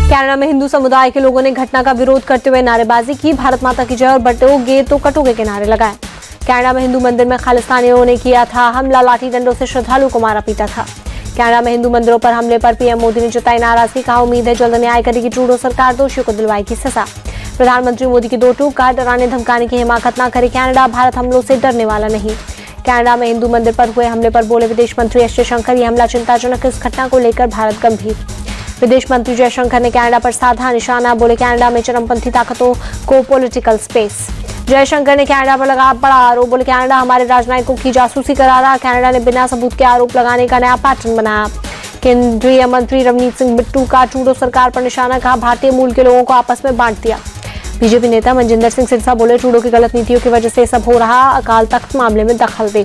Canada में हिंदू समुदाय के लोगों ने घटना का विरोध करते हुए नारेबाजी की। भारत माता की जय और बटोगे तो कटोगे के नारे लगाए। कनाडा में हिंदू मंदिर में खालिस्तानियों ने किया था हमला, लाठी डंडों से श्रद्धालु को मारा पीटा था। कनाडा में हिंदू मंदिरों पर हमले पर पीएम मोदी ने जताई नाराजगी, कहा उम्मीद है जल्द न्याय करेगी ट्रूडो सरकार, दोषियों को दिलवाएगी सजा। प्रधानमंत्री मोदी की दो टूक, कहा डराने धमकाने की हिमाकत न करे कनाडा, भारत हमलों से डरने वाला नहीं। कनाडा में हिंदू मंदिर पर हुए हमले पर बोले विदेश मंत्री एस जयशंकर, यह हमला चिंताजनक, इस घटना को लेकर भारत गंभीर। विदेश मंत्री जयशंकर ने कनाडा पर साधा निशाना, बोले कनाडा में चरमपंथी ताकतों को पॉलिटिकल स्पेस। जयशंकर ने कनाडा पर लगा बड़ा आरोप, बोले कनाडा हमारे राजनयिकों की जासूसी करा रहा, कनाडा ने बिना सबूत के आरोप लगाने का नया पैटर्न बनाया। केंद्रीय मंत्री रवनीत सिंह बिट्टू का ट्रूडो सरकार पर निशाना, कहा भारतीय मूल के लोगों को आपस में बांट दिया। बीजेपी नेता मनजिंदर सिंह सिरसा बोले ट्रूडो की गलत नीतियों की वजह से सब हो रहा, अकाल तख्त मामले में दखल दे।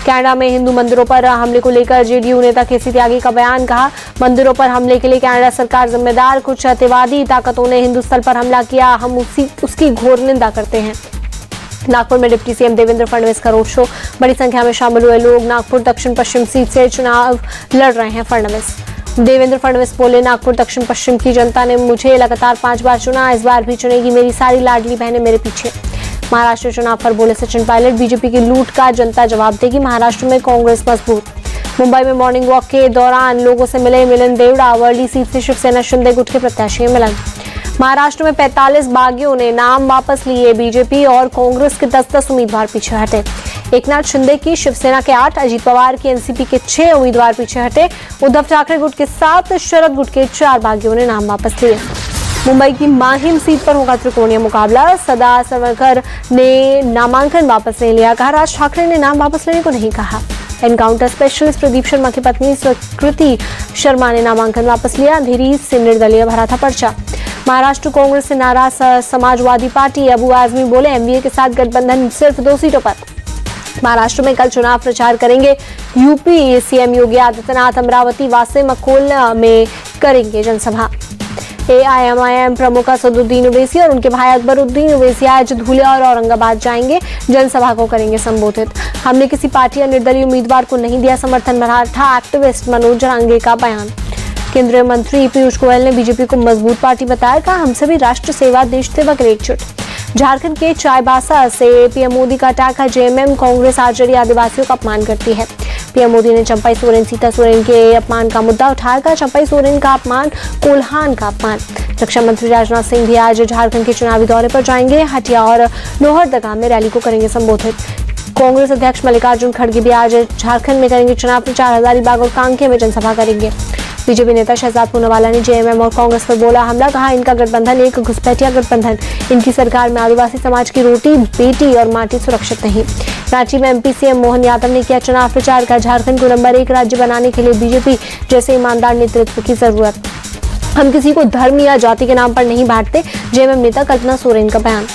कनाडा में हिंदू मंदिरों पर हमले को लेकर जेडीयू नेता केसी त्यागी का बयान, कहा मंदिरों पर हमले के लिए कनाडा सरकार जिम्मेदार, कुछ अतिवादी ताकतों ने हिंदू स्थल पर हमला किया, हम उसकी घोर निंदा करते हैं। नागपुर में डिप्टी सीएम देवेंद्र फडणवीस का रोड शो, बड़ी संख्या में शामिल हुए लोग। नागपुर दक्षिण पश्चिम सीट से चुनाव लड़ रहे हैं फडणवीस। देवेंद्र फडणवीस बोले नागपुर दक्षिण पश्चिम की जनता ने मुझे लगातार 5 बार चुना, इस बार भी चुनेगी, मेरी सारी लाडली बहनें मेरे पीछे। महाराष्ट्र चुनाव पर बोले सचिन पायलट, बीजेपी की लूट का जनता जवाब देगी, महाराष्ट्र में कांग्रेस मजबूत। मुंबई में मॉर्निंग वॉक के दौरान लोगों से मिले मिलन देवड़ा, वर्ली सीट से शिवसेना शिंदे गुट के प्रत्याशी मिलन। महाराष्ट्र में 45 बागियों ने नाम वापस लिए, बीजेपी और कांग्रेस के 10-10 उम्मीदवार पीछे हटे। एकनाथ शिंदे की शिवसेना के 8, अजित पवार की एनसीपी के 6 उम्मीदवार पीछे हटे। उद्धव ठाकरे गुट के 7, शरद गुट के 4 बागियों ने नाम वापस लिए। मुंबई की माहिम सीट पर होगा त्रिकोणीय मुकाबला, सदा सरवरकर ने नामांकन वापस नहीं लिया, कहा राज ठाकरे ने नाम वापस लेने को नहीं कहा। एनकाउंटर स्पेशलिस्ट प्रदीप शर्मा की पत्नी स्वीकृति शर्मा ने नामांकन वापस लिया, अंधेरी से निर्दलीय भरा था पर्चा। महाराष्ट्र कांग्रेस से नाराज समाजवादी पार्टी, अबू आजमी बोले एमवीए के साथ गठबंधन सिर्फ 2 सीटों पर। महाराष्ट्र में कल चुनाव प्रचार करेंगे यूपी सीएम योगी आदित्यनाथ, अमरावती, वासे, मकोला में करेंगे जनसभा। एआईएमआईएम प्रमुख असदुद्दीन ओवैसी और उनके भाई अकबरुद्दीन ओवैसी आज धुले और औरंगाबाद जाएंगे, जनसभा को करेंगे संबोधित। हमने किसी पार्टी या निर्दलीय उम्मीदवार को नहीं दिया समर्थन, मराठा एक्टिविस्ट मनोज रांगे का बयान। केंद्रीय मंत्री पीयूष गोयल ने बीजेपी को मजबूत पार्टी बताया, कहा हम सभी राष्ट्र सेवा देश सेवा के लिए एकजुट। झारखंड के चाईबासा से पीएम मोदी का अटैक, जेएमएम कांग्रेस आर्जरी आदिवासियों का अपमान करती है। पीएम मोदी ने चंपाई सोरेन, सीता सोरेन के अपमान का मुद्दा उठाया, कहा चंपाई सोरेन का अपमान, कोल्हान का अपमान। रक्षा मंत्री राजनाथ सिंह भी आज झारखंड के चुनावी दौरे पर जाएंगे, हटिया और लोहरदगा में रैली को करेंगे संबोधित। कांग्रेस अध्यक्ष मल्लिकार्जुन खड़गे भी आज झारखंड में करेंगे चुनाव प्रचार, हजारीबाग और कांकेर में जनसभा करेंगे। बीजेपी नेता शहजाद पूनावाला ने जेएमएम और कांग्रेस पर बोला हमला, कहा इनका गठबंधन एक घुसपैठिया गठबंधन, इनकी सरकार में आदिवासी समाज की रोटी, बेटी और माटी सुरक्षित नहीं। रांची में एमपी सीएम मोहन यादव ने किया चुनाव प्रचार, का झारखंड को नंबर 1 राज्य बनाने के लिए बीजेपी जैसे ईमानदार नेतृत्व की जरूरत, हम किसी को धर्म या जाति के नाम पर नहीं बांटते। जेएमएम नेता कल्पना सोरेन का बयान,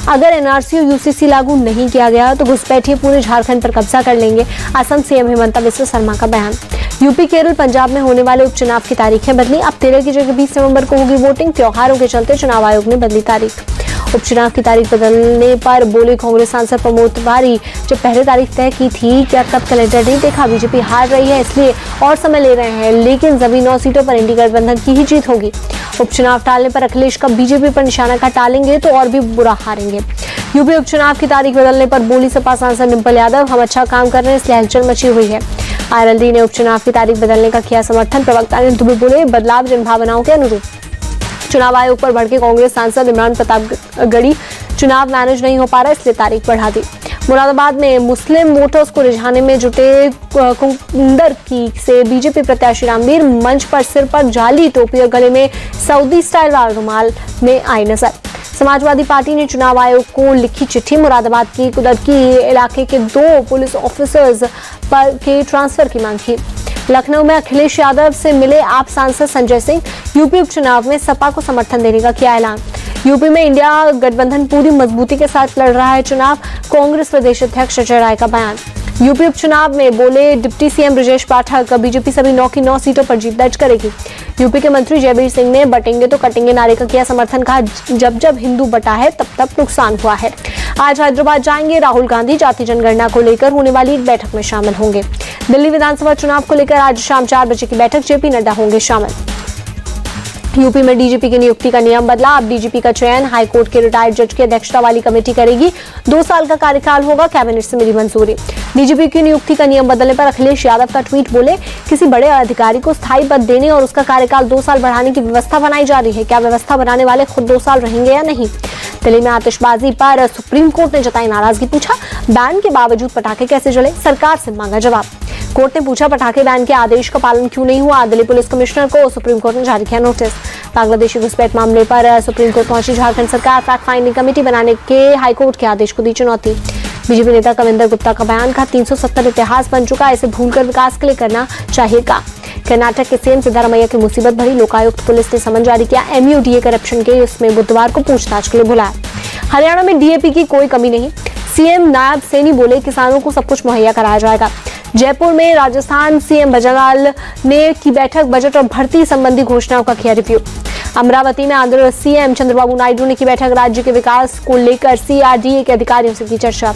अगर एनआरसी और यूसीसी लागू नहीं किया गया तो घुसपैठिए पूरे झारखंड पर कब्जा कर लेंगे, असम सीएम हिमंता बिस्वा शर्मा का बयान। यूपी, केरल, पंजाब में होने वाले उपचुनाव की तारीखें बदली, अब 13 की जगह 20 नवंबर को होगी वोटिंग, त्योहारों के चलते चुनाव आयोग ने बदली तारीख। उपचुनाव की तारीख बदलने पर बोले कांग्रेस सांसद प्रमोद तिवारी, जब पहले तारीख तय की थी क्या तब कैलेंडर नहीं देखा, बीजेपी हार रही है इसलिए और समय ले रहे हैं, लेकिन सभी 9 सीटों पर इंडी गठबंधन की ही जीत होगी। उपचुनाव टालने पर अखिलेश का बीजेपी पर निशाना का टालेंगे तो और भी बुरा हारेंगे। यूपी उपचुनाव की तारीख बदलने पर बोली सपा सांसद डिंपल यादव, हम अच्छा काम कर रहे हैं इसलिए हलचल मची हुई है। आरएलडी ने उपचुनाव की तारीख बदलने का किया समर्थन, प्रवक्ता ने दुबे बोले बदलाव जनभावनाओं के अनुरूप। चुनाव आयोग पर भड़के कांग्रेस सांसद इमरान प्रतापगढ़ी, चुनाव मैनेज नहीं हो पा रहा इसलिए तारीख बढ़ा दी। मुरादाबाद में मुस्लिम वोटर्स को रिझाने में जुटे कुंदर की से बीजेपी प्रत्याशी रामवीर मंच पर सिर पर जाली टोपी और गले में सऊदी स्टाइल वाला रुमाल में आई नजर। समाजवादी पार्टी ने चुनाव आयोग को लिखी चिट्ठी, मुरादाबाद की कुदरकी इलाके के 2 पुलिस ऑफिसर्स पर के ट्रांसफर की मांग की। लखनऊ में अखिलेश यादव से मिले आप सांसद संजय सिंह, यूपी उपचुनाव में सपा को समर्थन देने का किया ऐलान। यूपी में इंडिया गठबंधन पूरी मजबूती के साथ लड़ रहा है चुनाव, कांग्रेस प्रदेश अध्यक्ष अजय राय का बयान। यूपी उपचुनाव में बोले deputy CM Brajesh Pathak, BJP सभी 9 की 9 सीटों पर जीत दर्ज करेगी। यूपी के मंत्री जयवीर सिंह ने बटेंगे तो कटेंगे नारे का किया समर्थन, कहा जब जब हिंदू बटा है तब तब नुकसान हुआ है। आज हैदराबाद जाएंगे राहुल गांधी, जाति जनगणना को लेकर होने वाली एक बैठक में शामिल होंगे। दिल्ली विधानसभा चुनाव को लेकर आज शाम 4 बजे की बैठक, जेपी नड्डा होंगे शामिल। यूपी में डीजीपी की नियुक्ति का नियम बदला। अब डीजीपी का चयन हाईकोर्ट के रिटायर्ड जज की अध्यक्षता वाली कमेटी करेगी। 2 साल का कार्यकाल होगा। कैबिनेट से मिली मंजूरी। डीजीपी की नियुक्ति का नियम बदलने पर अखिलेश यादव का ट्वीट, बोले किसी बड़े अधिकारी को स्थायी पद देने और उसका कार्यकाल 2 साल बढ़ाने की व्यवस्था बनाई जा रही है। क्या व्यवस्था बनाने वाले खुद 2 साल रहेंगे या नहीं? दिल्ली में आतिशबाजी पर सुप्रीम कोर्ट ने जताई नाराजगी। पूछा, बैन के बावजूद पटाखे कैसे जले? सरकार से मांगा जवाब। कोर्ट ने पूछा, पटाखे बैन के आदेश का पालन क्यों नहीं हुआ? दिल्ली पुलिस कमिश्नर को सुप्रीम कोर्ट ने जारी किया नोटिस। बांग्लादेशी घुसपैठ मामले पर सुप्रीम कोर्ट पहुंची झारखंड सरकार। फैक्ट फाइंडिंग कमेटी बनाने के हाईकोर्ट के आदेश को दी चुनौती। बीजेपी नेता कविंदर गुप्ता का बयान, का 370 इतिहास बन चुका है, इसे भूलकर विकास के लिए करना चाहिए का। कर्नाटक के सीएम सिद्धारमैया की मुसीबत भरी। लोकायुक्त पुलिस ने समन जारी किया। MUDA करप्शन के इसमें बुधवार को पूछताछ के लिए बुलाया। हरियाणा में DAP की कोई कमी नहीं। सीएम नायब सैनी बोले, किसानों को सब कुछ मुहैया कराया जाएगा। जयपुर में राजस्थान सीएम बजरलाल ने की बैठक, बजट और भर्ती संबंधी घोषणाओं का किया रिव्यू। अमरावती में आंध्र सीएम चंद्रबाबू नायडू ने की बैठक, राज्य के विकास को लेकर CRDA के अधिकारियों से की चर्चा।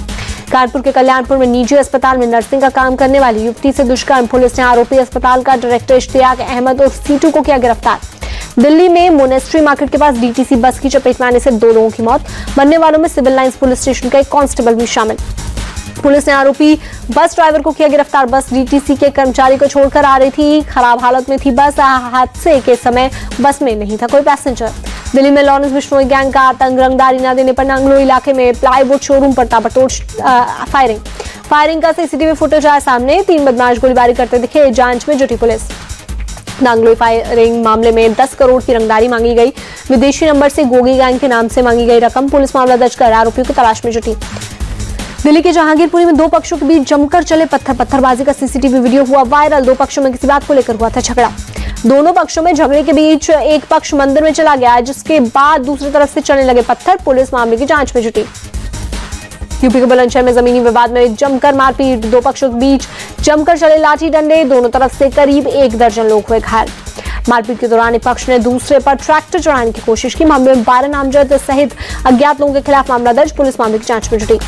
कानपुर के कल्याणपुर में निजी अस्पताल में नर्सिंग का काम करने वाली युवती से दुष्कर्म। पुलिस ने आरोपी अस्पताल का डायरेक्टर इश्तियाक अहमद और सीटू को किया गिरफ्तार। दिल्ली में मोनेस्ट्री मार्केट के पास DTC बस की चपेट में आने से 2 लोगों की मौत। मरने वालों में सिविल लाइंस पुलिस स्टेशन का एक कांस्टेबल भी शामिल। पुलिस ने आरोपी बस ड्राइवर को किया गिरफ्तार। बस DTC के कर्मचारी को छोड़कर आ रही थी। खराब हालत में थी बस। हादसे के समय बस में नहीं था कोई पैसेंजर। दिल्ली में लॉरेंस बिश्नोई गैंग का आतंक। रंगदारी न देने पर नांगलो इलाके में प्लाईवुड शोरूम पर ताबड़तोड़ फायरिंग का CCTV फुटेज आया सामने। 3 बदमाश गोलीबारी करते दिखे। जांच में जुटी पुलिस। नांगलोई फायरिंग मामले में 10 करोड़ की रंगदारी मांगी गई। विदेशी नंबर से गोगी गैंग के नाम से मांगी गई रकम। पुलिस मामला दर्ज कर आरोपियों की तलाश में जुटी। दिल्ली के जहांगीरपुरी में 2 पक्षों के बीच जमकर चले पत्थरबाजी का CCTV वीडियो हुआ वायरल। 2 पक्षों में किसी बात को लेकर हुआ था झगड़ा। दोनों पक्षों में झगड़े के बीच एक पक्ष मंदिर में चला गया, जिसके बाद दूसरी तरफ से चलने लगे पत्थर। पुलिस मामले की जांच में जुटी। यूपी के बुलंदशहर में जमीनी विवाद में जमकर मारपीट। 2 पक्षों के बीच जमकर चले लाठी डंडे। दोनों तरफ से करीब 1 दर्जन लोग हुए घायल। मारपीट के दौरान एक पक्ष ने दूसरे पर ट्रैक्टर चढ़ाने की कोशिश की। मामले में 12 नामजद सहित अज्ञात लोगों के खिलाफ मामला दर्ज। पुलिस मामले की जांच में जुटी।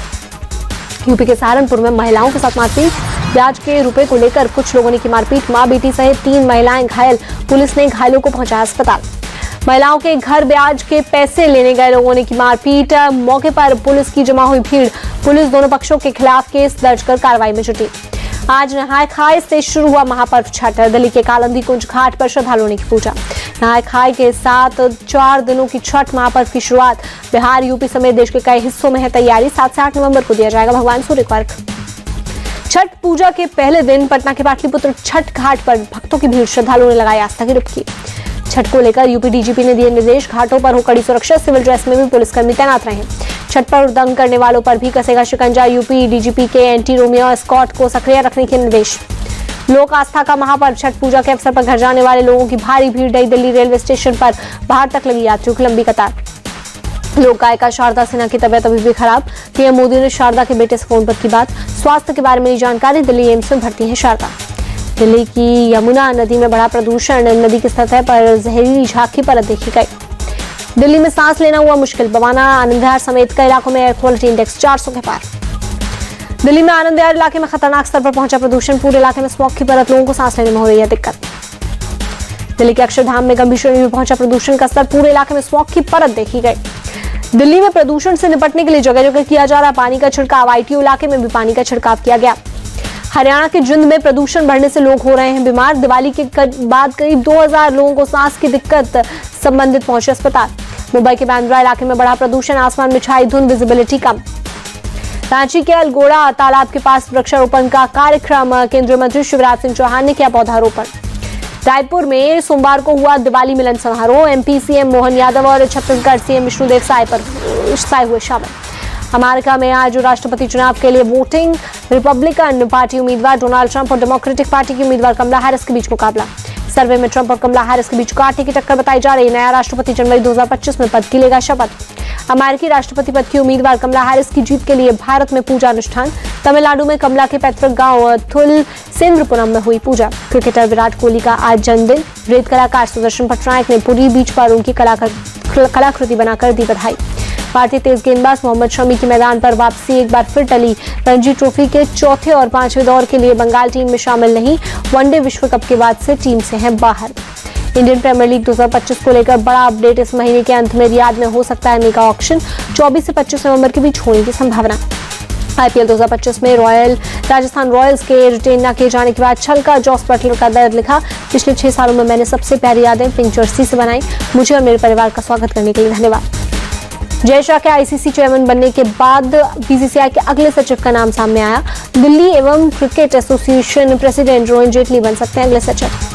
यूपी के सहारनपुर में महिलाओं के साथ मारपीट। ब्याज के रुपए को लेकर कुछ लोगों ने की मारपीट। मां बेटी सहित 3 महिलाएं घायल। पुलिस ने घायलों को पहुंचाया अस्पताल। महिलाओं के घर ब्याज के पैसे लेने गए लोगों ने की मारपीट। मौके पर पुलिस की जमा हुई भीड़। पुलिस दोनों पक्षों के खिलाफ केस दर्ज कर कार्रवाई में जुटी। आज नहाय खाए से शुरू हुआ महापर्व छठ। दिल्ली के कालंदी कुंज घाट पर श्रद्धालुओं ने की पूजा। नहाय खाए के साथ 4 दिनों की छठ महापर्व की शुरुआत। बिहार, यूपी समेत देश के कई हिस्सों में है तैयारी। 7 से 8 नवंबर को दिया जाएगा भगवान सूर्य को अर्घ्य। छठ पूजा के पहले दिन पटना के पाटलिपुत्र छठ घाट पर भक्तों की भीड़। श्रद्धालुओं ने लगाई आस्था की डुबकी। छठ को लेकर यूपी डीजीपी ने दिए निर्देश। घाटों पर हो कड़ी सुरक्षा। सिविल ड्रेस में भी पुलिसकर्मी तैनात रहे। छठ पर उल्लंघन करने वालों पर भी कसेगा शिकंजा। यूपी डीजीपी के एंटी रोमियो स्क्वाड को सक्रिय रखने के निर्देश। लोक आस्था का महापर्व छठ पूजा के अवसर पर घर जाने वाले लोगों की भारी भीड़ रही। दिल्ली रेलवे स्टेशन पर बाहर तक लगी यात्रियों की लंबी कतार। लोक गायिका शारदा सिन्हा की तबीयत अभी भी खराब। पीएम मोदी ने शारदा के बेटे से फोन पर की बात। स्वास्थ्य के बारे में जानकारी। दिल्ली एम्स में भर्ती है शारदा। दिल्ली की यमुना नदी में बढ़ा प्रदूषण। नदी की सतह पर जहरीली झांकी परत देखी गई। दिल्ली में सांस लेना हुआ मुश्किल। बवाना, आनंद विहार समेत कई इलाकों में एयर क्वालिटी इंडेक्स 400 के पार। दिल्ली में आनंद विहार इलाके में खतरनाक स्तर पर पहुंचा प्रदूषण। पूरे इलाके में स्मॉग की परत। लोगों को सांस लेने में हो रही है दिक्कत। दिल्ली के अक्षरधाम में गंभीर श्रेणी में पहुंचा प्रदूषण का स्तर। पूरे इलाके में स्मॉग की परत देखी गई। दिल्ली में प्रदूषण से निपटने के लिए जगह जगह किया जा रहा पानी का छिड़काव। ITO इलाके में भी पानी का छिड़काव किया गया। हरियाणा के जिंद में प्रदूषण बढ़ने से लोग हो रहे हैं बीमार। दिवाली के बाद करीब 2000 लोगों को सांस की दिक्कत। संबंधित पहुंचे अस्पताल। मुंबई के बांद्रा इलाके में बढ़ा प्रदूषण। आसमान में छाई धुंध। विजिबिलिटी कम। रांची के अलगोड़ा तालाब के पास वृक्षारोपण का कार्यक्रम। केंद्रीय मंत्री शिवराज सिंह चौहान ने किया पौधारोपण। रायपुर में सोमवार को हुआ दिवाली मिलन समारोह। MP CM मोहन यादव और छत्तीसगढ़ CM विष्णुदेव साय हुए शामिल। अमेरिका में आज राष्ट्रपति चुनाव के लिए वोटिंग। रिपब्लिकन पार्टी उम्मीदवार डोनाल्ड ट्रंप और डेमोक्रेटिक पार्टी की उम्मीदवार कमला हैरिस के बीच मुकाबला। सर्वे में ट्रंप और कमला हैरिस के बीच कांटे की टक्कर बताई जा रही। नया राष्ट्रपति जनवरी 2025 में पद की लेगा शपथ। अमेरिकी राष्ट्रपति पद की उम्मीदवार कमला हैरिस की जीत के लिए भारत में पूजा अनुष्ठान। तमिलनाडु में कमला के पैतृक गांव थुलसेंद्रपुरम में हुई पूजा। क्रिकेटर विराट कोहली का आज जन्मदिन। रेत कलाकार सुदर्शन पटनायक ने पुरी बीच पर उनकी कलाकृति बनाकर दी बधाई। भारतीय तेज गेंदबाज मोहम्मद शमी की मैदान पर वापसी एक बार फिर टली। रणजी ट्रॉफी के 4थे और 5वें दौर के लिए बंगाल टीम में शामिल नहीं। वनडे विश्व कप के बाद से टीम से हैं बाहर। इंडियन प्रीमियर लीग 2025 को लेकर बड़ा अपडेट। इस महीने के अंत में रियाद में हो सकता है मेगा ऑक्शन। 24 से 25 नवंबर के बीच होने की संभावना। आईपीएल 2025 में राजस्थान रॉयल्स के रिटेन न किए जाने के बाद छलका जॉस बटलर का दर्द लिखा। पिछले 6 सालों में मैंने सबसे प्यारी यादें पिंक जर्सी से बनाई। मुझे और मेरे परिवार का स्वागत करने के लिए धन्यवाद। जय शाह के आईसीसी चेयरमैन बनने के बाद बीसीसीआई के अगले सचिव का नाम सामने आया। दिल्ली एवं cricket association president Rohan Jaitley बन सकते हैं अगले सचिव।